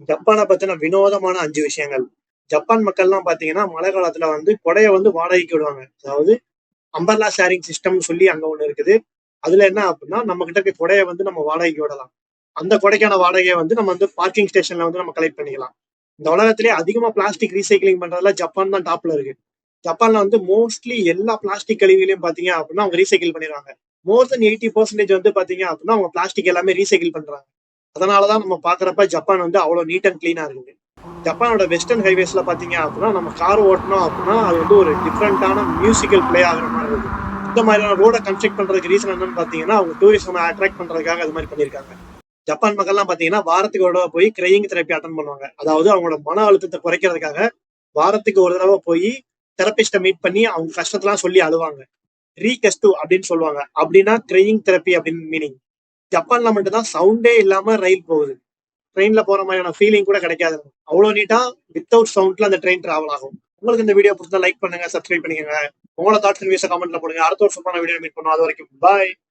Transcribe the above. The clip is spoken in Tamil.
ஜப்பானை பத்தின வினோதமான 5 விஷயங்கள். ஜப்பான் மக்கள்லாம் பாத்தீங்கன்னா மழை காலத்துல வந்து கொடைய வந்து வாடகைக்கு விடுவாங்க. அதாவது அம்பர்லா ஷேரிங் சிஸ்டம்னு சொல்லி அங்க ஒண்ணு இருக்குது. அதுல என்ன அப்படின்னா நம்ம கிட்ட இருக்க கொடைய வந்து நம்ம வாடகைக்கு விடலாம். அந்த கொடைக்கான வாடகையை வந்து நம்ம வந்து பார்க்கிங் ஸ்டேஷன்ல வந்து நம்ம கலெக்ட் பண்ணிக்கலாம். இந்த உலகத்திலேயே அதிகமா பிளாஸ்டிக் ரீசைக்கிளிங் பண்றதுல ஜப்பான் தான் டாப்ல இருக்கு. ஜப்பான்ல வந்து மோஸ்ட்லி எல்லா பிளாஸ்டிக் கழிவுகளையும் பாத்தீங்க அப்படின்னா அவங்க ரீசைக்கிள் பண்ணிடுவாங்க. மோர் தென் 80% வந்து பாத்தீங்க அப்படின்னா அவங்க பிளாஸ்டிக் எல்லாமே ரீசைக்கிள் பண்றாங்க. அதனாலதான் நம்ம பாக்குறப்ப ஜப்பான் வந்து அவ்வளவு நீட் அண்ட் கிளீனா இருக்குது. ஜப்பானோட வெஸ்டர்ன் ஹைவேஸ்ல பாத்தீங்க அப்படின்னா நம்ம கார் ஓட்டணும் அப்படின்னா அது வந்து ஒரு டிஃப்ரெண்டான மியூசிக்கல் பிளே ஆகுற மாதிரி இருக்கும். இந்த மாதிரியான ரோட கன்ஸ்ட்ரக்ட் பண்றதுக்கு ரீசன் என்னன்னு பாத்தீங்கன்னா அவங்க டூரிசம் அட்ராக்ட் பண்றதுக்காக அது மாதிரி பண்ணிருக்காங்க. ஜப்பான் மக்கள்லாம் பாத்தீங்கன்னா வாரத்துக்கு ஒரு தடவை போய் கிரையிங் தெரப்பி அட்டன் பண்ணுவாங்க. அதாவது அவங்களோட மன அழுத்தத்தை குறைக்கிறதுக்காக வாரத்துக்கு ஒரு தடவை போய் தெரபிஸ்ட மீட் பண்ணி அவங்க கஷ்டத்தெல்லாம் சொல்லி அழுவாங்க. ரீகஸ்டு அப்படின்னு சொல்லுவாங்க. அப்படின்னா கிரையிங் தெரப்பி அப்படின்னு மீனிங். ஜப்பான்ல மட்டும்தான் சவுண்டே இல்லாம ரயில் போகுது. ட்ரெயின்ல போற மாதிரியான ஃபீலிங் கூட கிடைக்காது. அவ்வளவு நீட்டா வித்தவுட் சவுண்ட்ல அந்த ட்ரெயின் டிராவல் ஆகும். உங்களுக்கு இந்த வீடியோ பிடிச்சா லைக் பண்ணுங்க, சப்ஸ்கிரைப் பண்ணிக்கோங்க. உங்களோட தாட்ஸ் அண்ட் வியூஸை கமெண்ட்ல போடுங்க. அடுத்த ஒரு சூப்பரான வீடியோ மீட் பண்ணுவோம். அது வரைக்கும் பாய்.